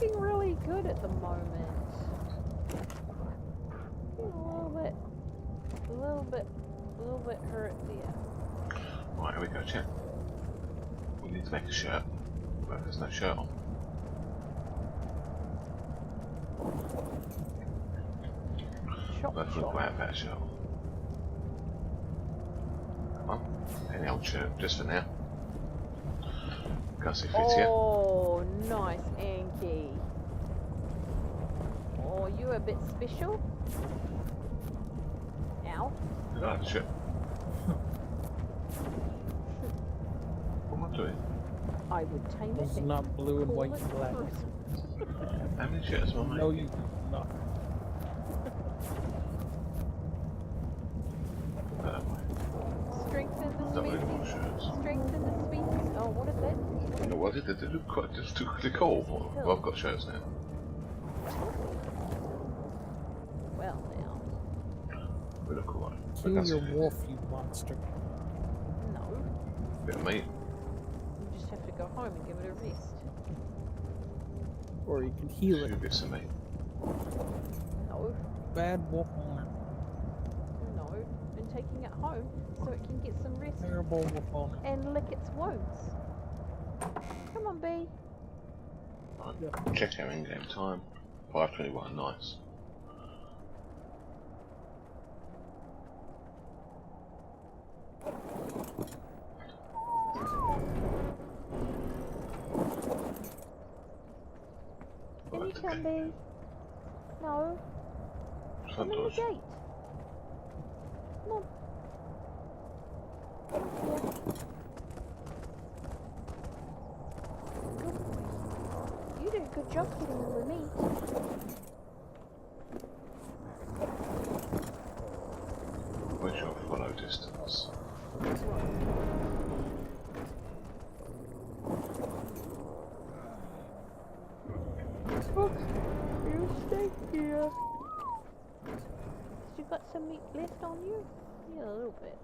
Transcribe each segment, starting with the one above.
looking really good at the moment. A little bit hurt there. Right, here we go, chat. We need to make a shirt. But there's no shirt on. Chop, Let's look at that shirt. Come on. Any old shirt, just for now. Can't see fit yet. Oh, nice, Anki. Oh, you a bit special? Ow. I like the shirt. What am I doing? I would tame it. It's not blue and call white it and black. fruit. How many shirts am I making? No, you not. Strengthen the Don't need more species. shirts. Strengthen the species. Oh, what is that? You know what? They look quite just too cool. Well, I've got shirts now. Well, now. They look alright. Kill your wolf, you monster. No. Bit of meat. You just have to go home and give it a rest. Or you can heal Two it. bits of meat. No. Bad wolf owner. No. And taking it home so it can get some rest Terrible wolf owner. and lick its wounds. Come on, B. Right. Yeah. Check our in-game time. 5:21. Nice. Can you Right, come, okay. B? No. Come in the Sometimes. gate. Come on. Yeah. Good boy. You did a good job getting all the meat. Where's your follow distance? That's right. Okay, you stay here. You got some meat left on you? Yeah, a little bit.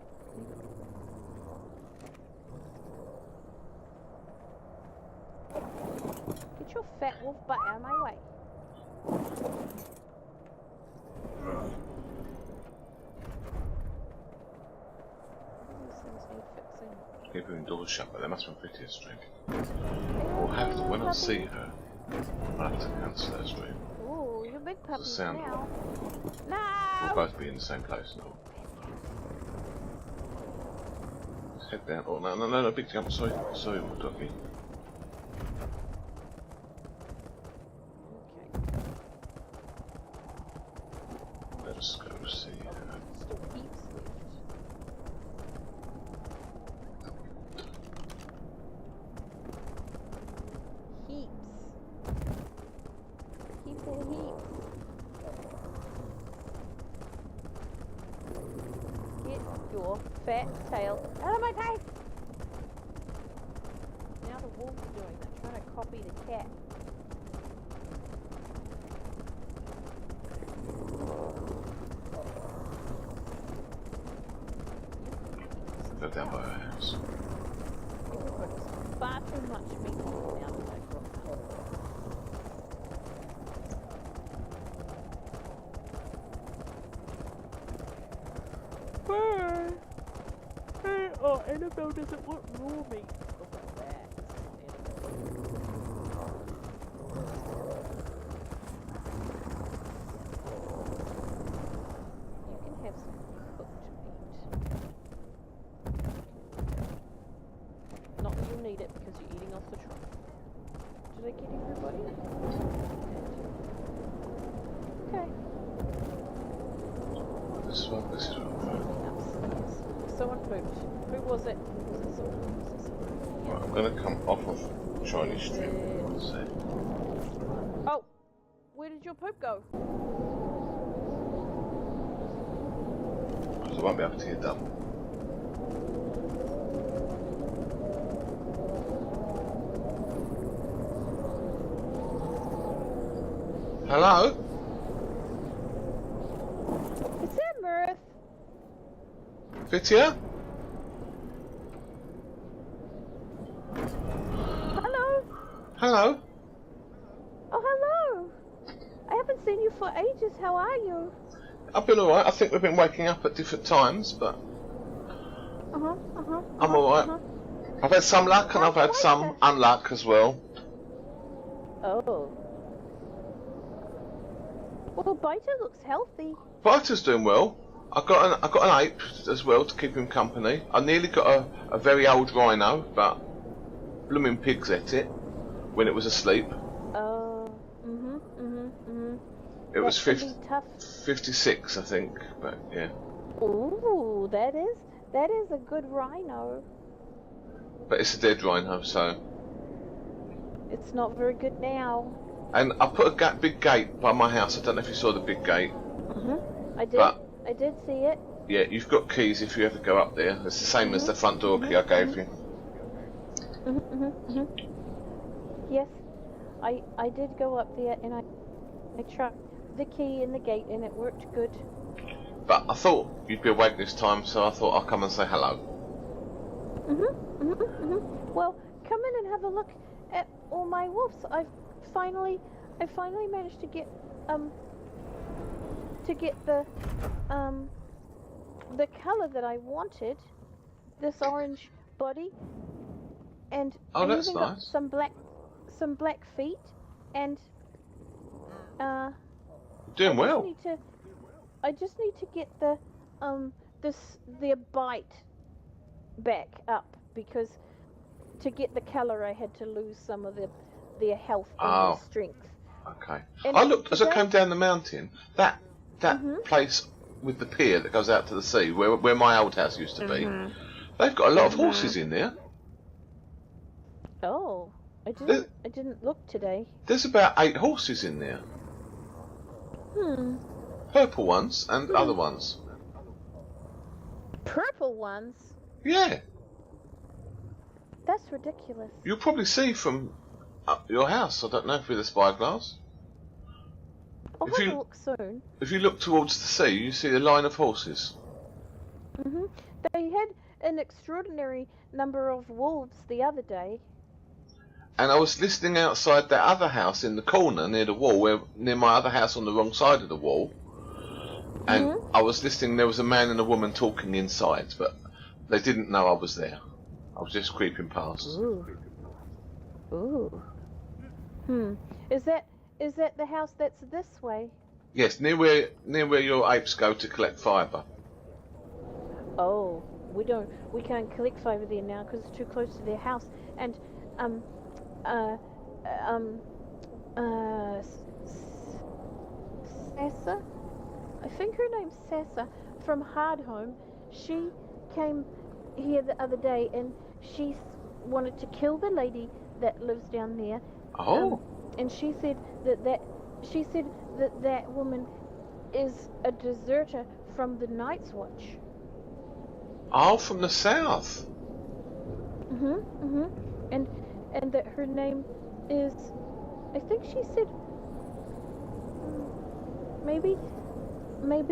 Get your fat wolf butt out of my way. These things need fixing. Keep her doors shut, but there must be a prettier streak. We'll have to, when I see her, I'll have to cancel that stream. Ooh, you're big puppies sound. now. We'll No! both be in the same place now. Let's head down. Oh, no, big jump. Sorry, doggy. Okay. Let's go see her. Still heaps left. Heaps. Heaps and heaps. Get your fat tail out of my face! Now the wolves are doing that, trying to copy the cat. Go down by her house. Everybody's far too much meat now that they've got out. Oh, Annabelle doesn't want raw meat. Look at that. You can have some cooked meat. Not that you'll need it because you're eating off the truck. Did I get everybody? Okay. This is one. Upstairs. Someone pooped. Who was it? Was it someone? Was it someone? Right, I'm going to come off of Chinese stream. One sec. Oh! Where did your poop go? Because I won't be able to hear double. Hello? Is that Mirth? Fittia? Hello? Hello? Oh, you for ages. How are you? I've been alright. I think we've been waking up at different times, but I'm alright. I've had some luck and I've had some unluck as well. Oh. Well, Biter looks healthy. Biter's doing well. I got an ape as well to keep him company. I nearly got a very old rhino, but blooming pigs ate it when it was asleep. Oh. It was tough. 56, I think, but yeah. Ooh, that is a good rhino. But it's a dead rhino, so. It's not very good now. And I put a big gate by my house. I don't know if you saw the big gate. I did. I did see it. Yeah, you've got keys if you ever go up there. It's the same as the front door key I gave you. Yes, I did go up there and I tried the key in the gate and it worked good. But I thought you'd be awake this time, so I thought I'll come and say hello. Well, come in and have a look at all my wolves. I finally managed to get the color that I wanted, this orange body, and Oh, I that's even got nice. some black feet, and Doing well. I just need to get the bite back up, because to get the color I had to lose some of their health and their strength. Okay. And I looked as I today- came down the mountain. That place with the pier that goes out to the sea, where my old house used to be. They've got a lot of horses in there. Oh, I didn't look today. There's about 8 horses in there. Purple ones and other ones. Purple ones? Yeah. That's ridiculous. You'll probably see from up your house. I don't know if with a spyglass. I'll have a look soon. If you look towards the sea, you see a line of horses. They had an extraordinary number of wolves the other day. And I was listening outside that other house in the corner near the wall, near my other house on the wrong side of the wall. And I was listening, there was a man and a woman talking inside, but they didn't know I was there. I was just creeping past. Ooh. Is that the house that's this way? Yes, near where your apes go to collect fibre. Oh, we can't collect fibre there now because it's too close to their house. And Sassa, I think her name's Sassa, from Hardhome. She came here the other day and she wanted to kill the lady that lives down there. Oh. And she said that woman is a deserter from the Night's Watch. Oh, from the south. And that her name is, I think she said, maybe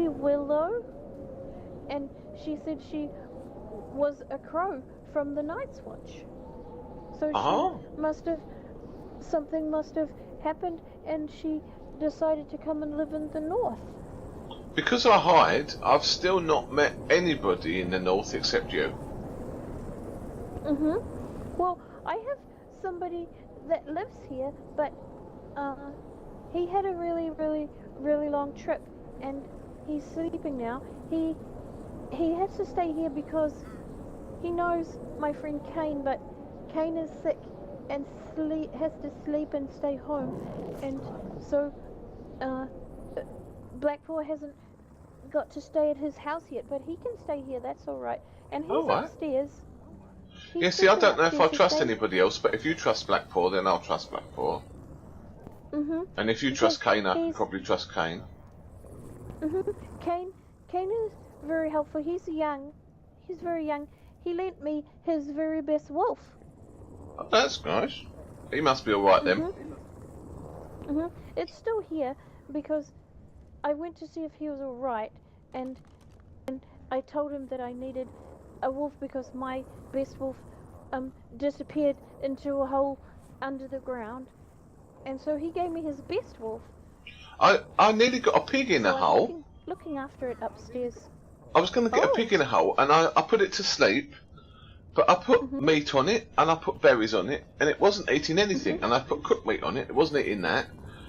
Willow. And she said she was a crow from the Night's Watch. So something must have happened, and she decided to come and live in the north. Because I hide, I've still not met anybody in the north except you. Well, I have somebody that lives here, but he had a really long trip, and he's sleeping now. He has to stay here because he knows my friend Kane, but Kane is sick and has to sleep and stay home, and so Blackpool hasn't got to stay at his house yet, but he can stay here. That's all right. And he's upstairs. Yeah, see, I don't know if I trust anybody else, but if you trust Blackpool, then I'll trust Blackpool. And if you trust Kane, I can probably trust Kane. Kane is very helpful. He's very young. He lent me his very best wolf. Oh, that's nice. He must be alright then. It's still here because I went to see if he was alright, and I told him that I needed a wolf because my best wolf disappeared into a hole under the ground, and so he gave me his best wolf. I nearly got a pig in a So I'm hole. looking after it upstairs. I was going to get a pig in a hole, and I put it to sleep. But I put meat on it, and I put berries on it, and it wasn't eating anything. And I put cooked meat on it, it wasn't eating that.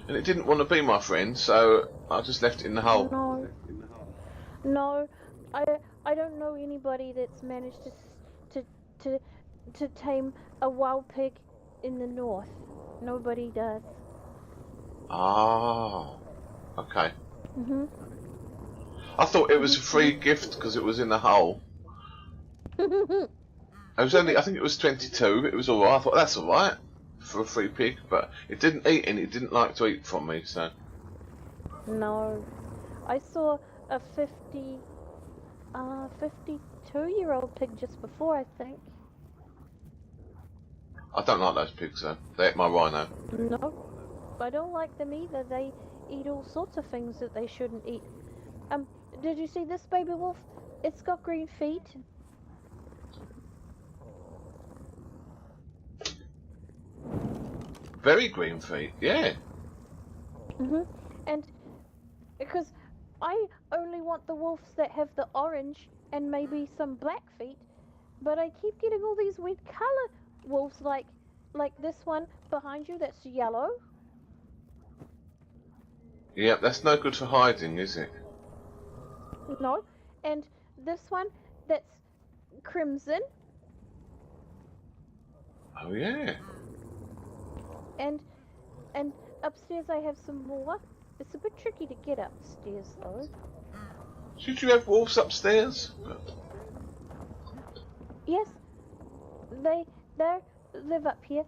And it didn't want to be my friend, so I just left it in the hole. No, I don't know anybody that's managed to to to tame a wild pig in the north. Nobody does. Ah, okay. I thought it was a free gift because it was in the hole. It was only, I think it was 22. It was alright. I thought that's alright for a free pig, but it didn't eat and it didn't like to eat from me. So. No, I saw a 52-year-old pig just before, I think. I don't like those pigs though. They ate my rhino. No, I don't like them either. They eat all sorts of things that they shouldn't eat. Did you see this baby wolf? It's got green feet. Very green feet, yeah. And because I only want the wolves that have the orange and maybe some black feet, but I keep getting all these weird color wolves like this one behind you that's yellow. Yeah, that's no good for hiding, is it? No, and this one that's crimson. Oh yeah. And upstairs I have some more. It's a bit tricky to get upstairs though. Should you have wolves upstairs? Yes, they live up here.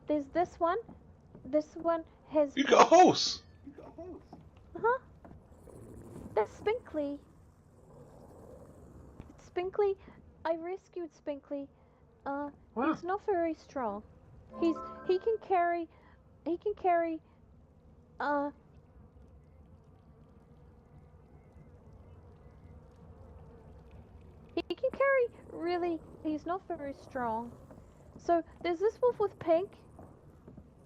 There's this one. This one has. You got a horse. Huh? That's Spinkly. Spinkly, I rescued Spinkly. Wow. He's not very strong. He can carry he can carry really, he's not very strong. So there's this wolf with pink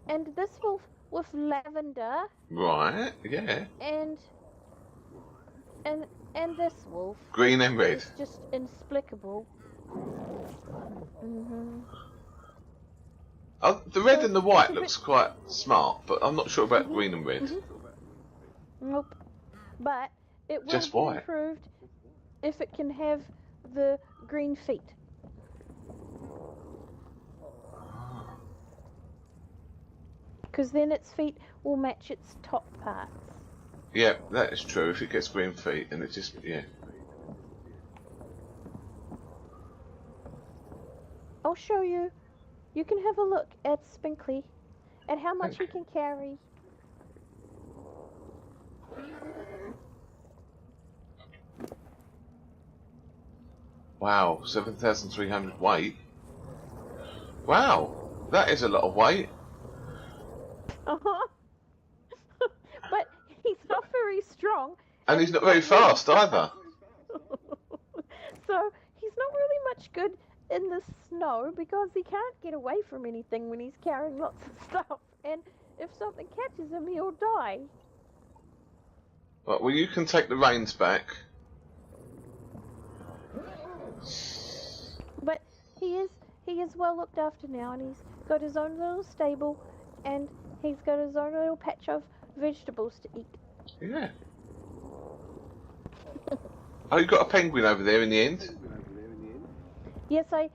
and this wolf with lavender. Right, yeah. And this wolf. Green and red. It's just inexplicable. Oh, the red and the white looks quite smart, but I'm not sure about green and red. Nope. But it will Just be white. improved if it can have the green feet. Because then its feet will match its top parts. Yeah, that is true. If it gets green feet, and it just, yeah. I'll show you. You can have a look at Spinkly and how much he can carry. Wow, 7,300 weight. Wow, that is a lot of weight. But he's not very strong. And he's not very fast either. So he's not really much good in the snow because he can't get away from anything when he's carrying lots of stuff. And if something catches him, he'll die. Right, well, you can take the reins back. But he is well looked after now, and he's got his own little stable, and he's got his own little patch of vegetables to eat. Yeah. Oh, you got a penguin over there in the end? Yes, I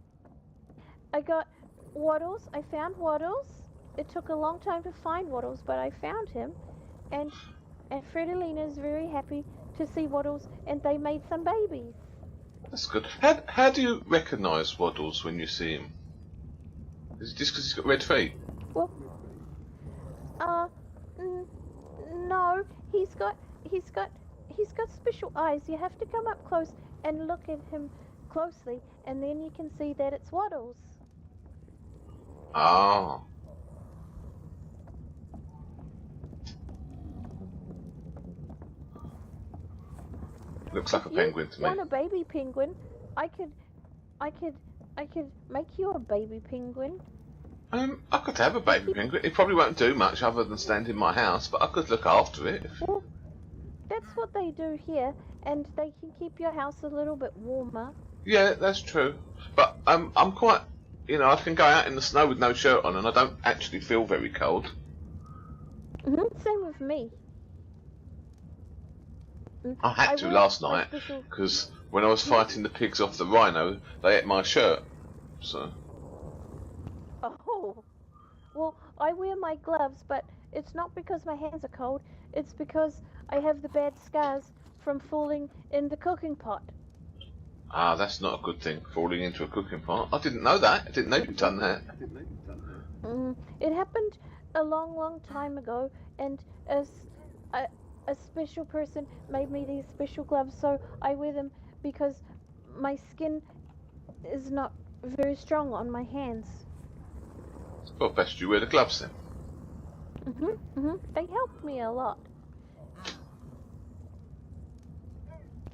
got Waddles. I found Waddles. It took a long time to find Waddles, but I found him, and Fredalina is very happy to see Waddles, and they made some babies. That's good. How do you recognise Waddles when you see him? Is it just because he's got red feet? Well, no, he's got special eyes. You have to come up close and look at him closely, and then you can see that it's Waddles. Ah. Looks like a penguin to me. Want a baby penguin? I could make you a baby penguin. I could have a baby penguin. It probably won't do much other than stand in my house, but I could look after it. Well, that's what they do here, and they can keep your house a little bit warmer. Yeah, that's true. But I'm quite, I can go out in the snow with no shirt on, and I don't actually feel very cold. Same with me. I had to wore last my night special- because when I was fighting the pigs off the rhino, they ate my shirt. So. Oh, well, I wear my gloves, but it's not because my hands are cold. It's because I have the bad scars from falling in the cooking pot. Ah, that's not a good thing, falling into a cooking pot. I didn't know that. I didn't know you'd done that. It happened a long, long time ago, and a special person made me these special gloves, so I wear them because my skin is not very strong on my hands. Well, best you wear the gloves then. They helped me a lot.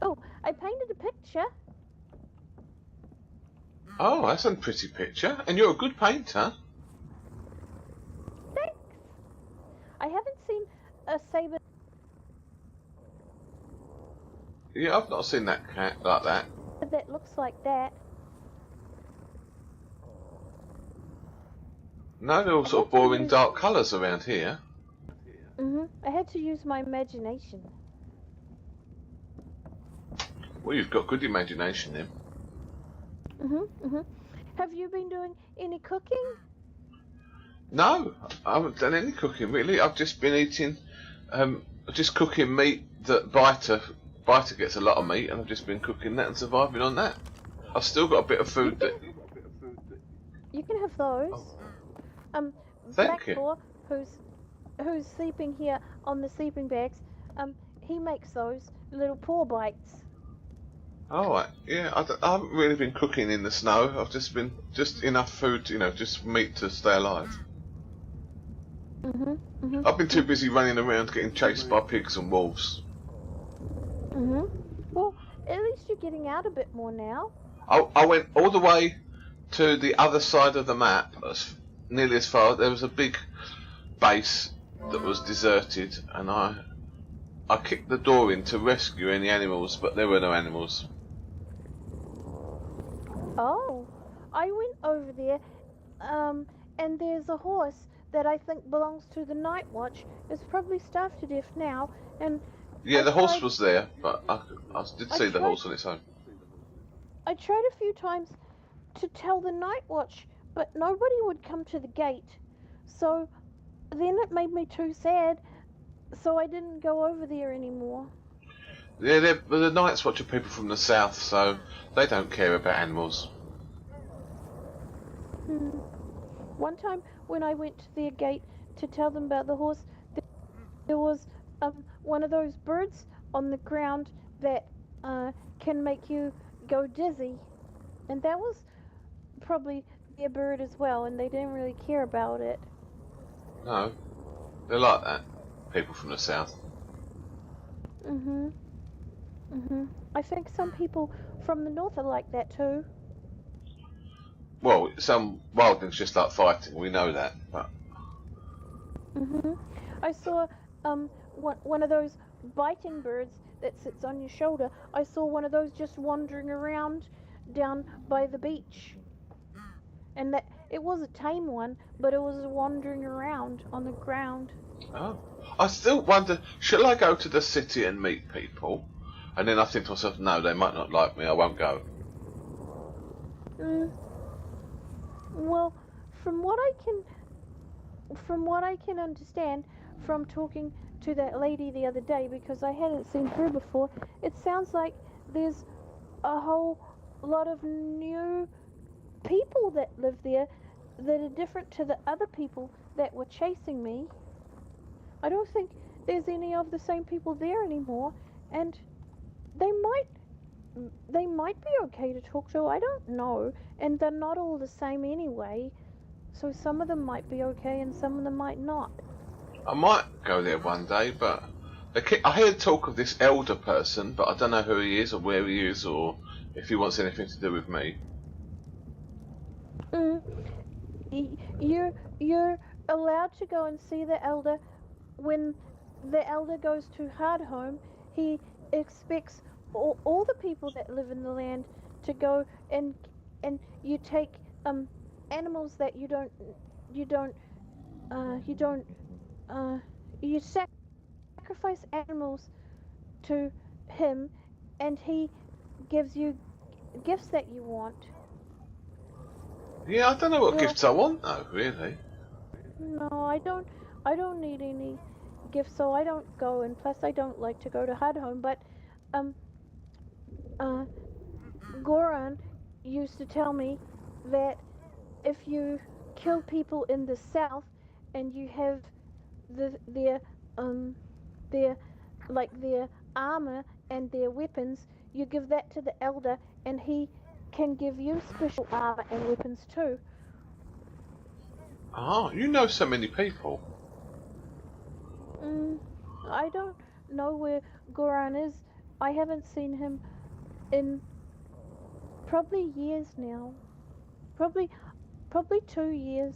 Oh, I painted a picture. Oh, that's a pretty picture. And you're a good painter. Thanks. I haven't seen a saber Yeah, I've not seen that cat like that. that looks like that. No, they're all sort of boring dark colours around here. I had to use my imagination. Well, you've got good imagination then. Have you been doing any cooking? No, I haven't done any cooking really. I've just been eating, just cooking meat that Biter gets a lot of meat, and I've just been cooking that and surviving on that. I've still got a bit of food that. You can have those. Thank you. Blackboar, who's sleeping here on the sleeping bags, he makes those little paw bites. Oh, right. Yeah, I haven't really been cooking in the snow. I've just been enough food, just meat to stay alive. I've been too busy running around getting chased by pigs and wolves. Well, at least you're getting out a bit more now. I went all the way to the other side of the map, nearly as far. There was a big base that was deserted, and I kicked the door in to rescue any animals, but there were no animals. Oh, I went over there, and there's a horse that I think belongs to the Night Watch. It's probably starved to death now, and Yeah, the horse tried- was there, but I did see the horse on its own. I tried a few times to tell the Night Watch, but nobody would come to the gate. So then it made me too sad, so I didn't go over there anymore. Yeah, the Night's Watch are people from the south, so they don't care about animals. One time when I went to their gate to tell them about the horse, there was one of those birds on the ground that can make you go dizzy, and that was probably their bird as well, and they didn't really care about it. No, they're like that. People from the south. I think some people from the north are like that too. Well, some wildlings just like fighting. We know that, but I saw one of those biting birds that sits on your shoulder. I saw one of those just wandering around down by the beach, and that it was a tame one, but it was wandering around on the ground. oh, I still wonder. Shall I go to the city and meet people? And then I think to myself, no, they might not like me. I won't go. Well, from what I can understand from talking to that lady the other day, because I hadn't seen her before, it sounds like there's a whole lot of new people that live there that are different to the other people that were chasing me. I don't think there's any of the same people there anymore, and they might be okay to talk to. I don't know, and they're not all the same anyway. So some of them might be okay, and some of them might not. I might go there one day, but I heard talk of this elder person, but I don't know who he is or where he is or if he wants anything to do with me. You're allowed to go and see the elder when the elder goes to Hardhome. He expects all the people that live in the land to go and you take animals that you don't you don't you sacrifice animals to him, and he gives you gifts that you want. Yeah, I don't know what Well, gifts I want though, really. no, I don't need any gifts, so I don't go. And plus, I don't like to go to Hardhome. But um, uh, Goran used to tell me that if you kill people in the south and you have their their their armor and their weapons, you give that to the elder, and he can give you special armor and weapons too. Oh, you know so many people. Mm, I don't know where Goran is. I haven't seen him in probably years now. Probably 2 years.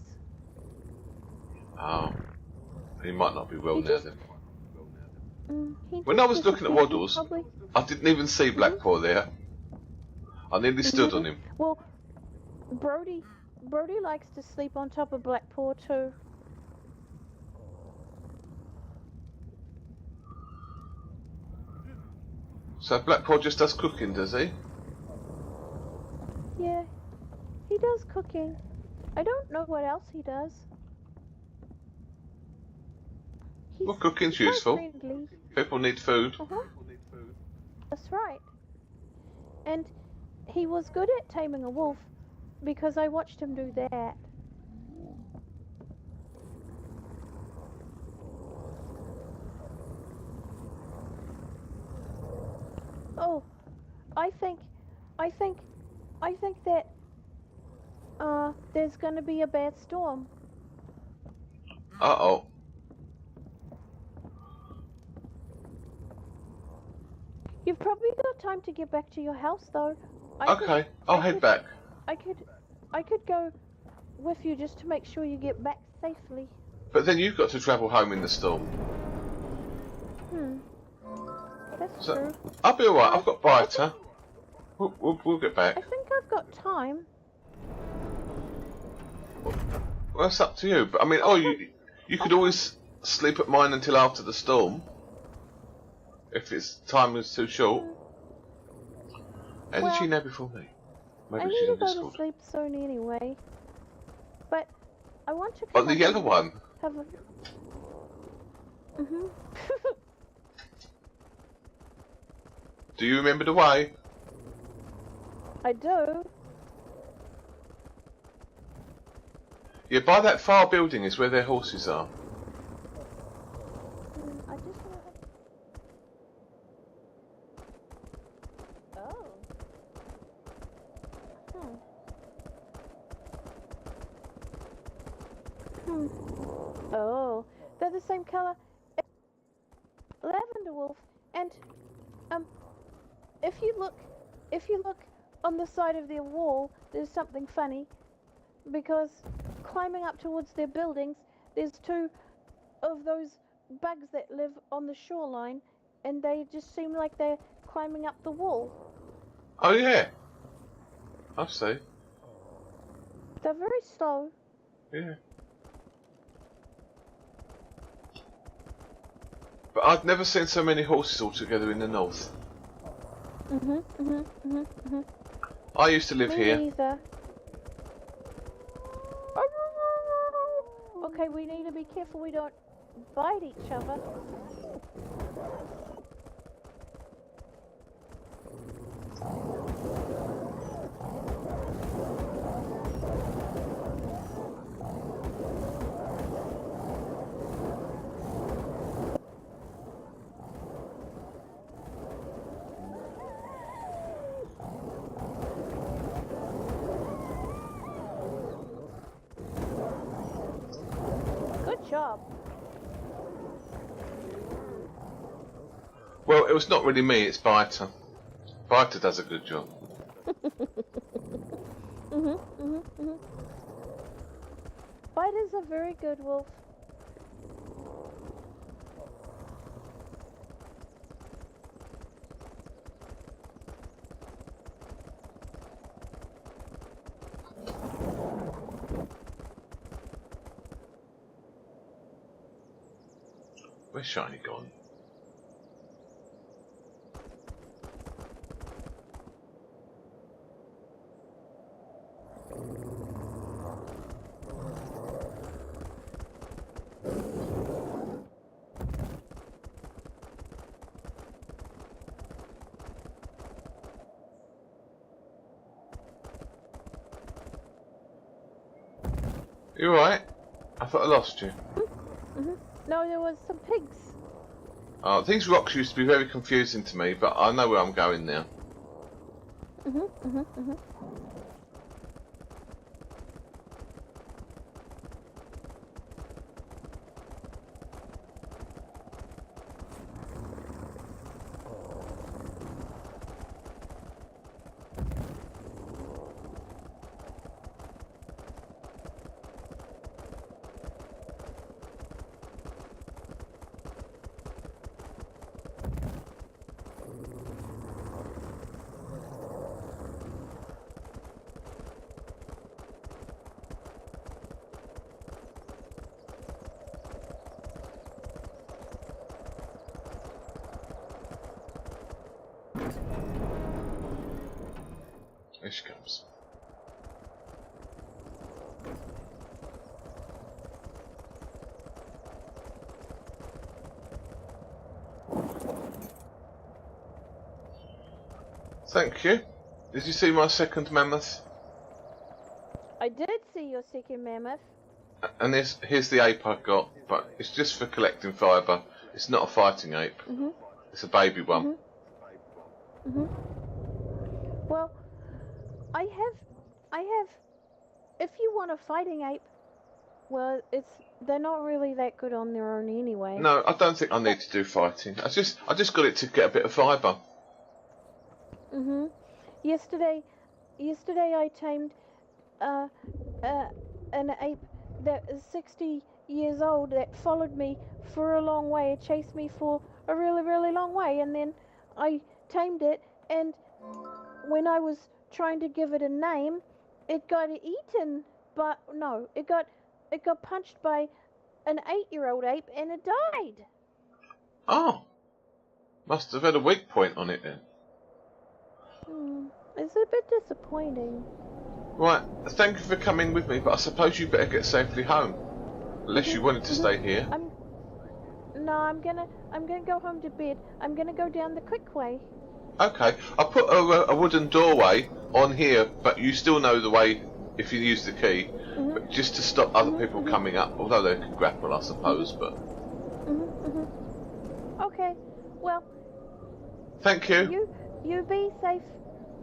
Oh, he might not be well He now just then. he When I just was looking at disappeared. He Waddles, probably. I didn't even see Blackpool there. I nearly stood on him. Well, Brody likes to sleep on top of Blackpaw too. So Blackpool just does cooking, does he? Yeah, he does cooking. I don't know what else he does. Well, cooking's Quite useful. friendly. People need food. That's right. And he was good at taming a wolf because I watched him do that. Oh, I think, I think, I think that there's gonna be a bad storm. Uh-oh. You've probably got time to get back to your house, though. Okay, I'll head back. I could go with you just to make sure you get back safely. But then you've got to travel home in the storm. That's So, true. I'll be alright, I've got Biter. We'll get back. I think I've got time. Well, that's up to you. But I mean, you could always sleep at mine until after the storm. If its time is too short. How did she know before me? Maybe I she's need to in go Discord. to sleep soon anyway. But I want to On come the up yellow and one. have a... Do you remember the way? I do. Yeah, by that far building is where their horses are. I just want to... Oh. Oh, they're the same color. Lavender wolf. And if you look on the side of their wall, there's something funny, because climbing up towards their buildings, there's two of those bugs that live on the shoreline, and they just seem like they're climbing up the wall. Oh yeah. I see. They're very slow. Yeah. But I've never seen so many horses all together in the north. I used to live here. Me neither. Okay, we need to be careful we don't bite each other. Good job. Well, it was not really me, it's Biter. Biter does a good job. Spiders are very good, Wolf. Where's Shiny gone? You alright? I thought I lost you. No, there was some pigs. These rocks used to be very confusing to me, but I know where I'm going now. Here she comes. Thank you. Did you see my second mammoth? I did see your second mammoth. And here's the ape I got, but it's just for collecting fibre. It's not a fighting ape. It's a baby one. Well, I have. If you want a fighting ape, well, they're not really that good on their own anyway. No, I don't think I need to do fighting. I just got it to get a bit of fibre. Yesterday I tamed an ape that is 60 years old that followed me for a long way. It chased me for a really, really long way, and then I tamed it, and when I was trying to give it a name, it got eaten, but no, it got punched by an 8-year-old ape, and it died. Oh, must have had a weak point on it then. It's a bit disappointing. Right, thank you for coming with me, but I suppose you better get safely home. Unless you wanted to stay here. I'm gonna go home to bed. I'm gonna go down the quick way. Okay, I put a wooden doorway on here, but you still know the way if you use the key, but just to stop other people coming up, although they can grapple, I suppose, but... Okay, well... Thank you. You be safe.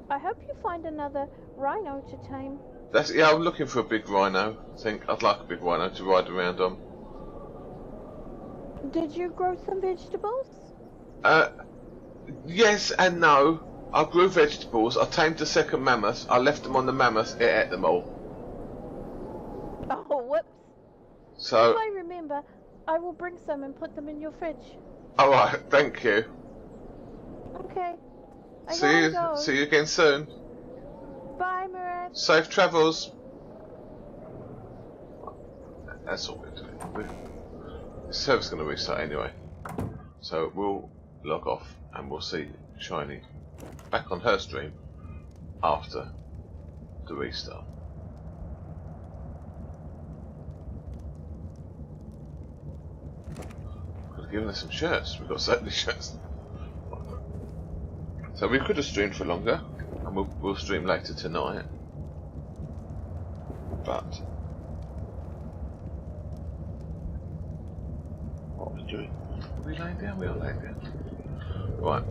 I hope you find another rhino to tame. Yeah, I'm looking for a big rhino. I think I'd like a big rhino to ride around on. Did you grow some vegetables? Yes and no. I grew vegetables. I tamed the second mammoth. I left them on the mammoth. It ate them all. Oh, whoops. So. If I remember, I will bring some and put them in your fridge. All right. Thank you. Okay. See you again soon. Bye, Mirth. Safe travels. That's all we're doing. The server's going to restart anyway, so we'll log off and we'll see Shiny back on her stream after the restart. Could have given her some shirts. We've got so many shirts. So we could have streamed for longer, and we'll stream later tonight. But what are we doing? Are we laying down? We are laying down. Right.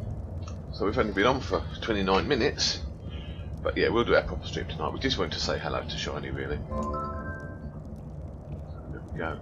So we've only been on for 29 minutes. But yeah, we'll do our proper stream tonight. We just wanted to say hello to Shiny, really. There we go.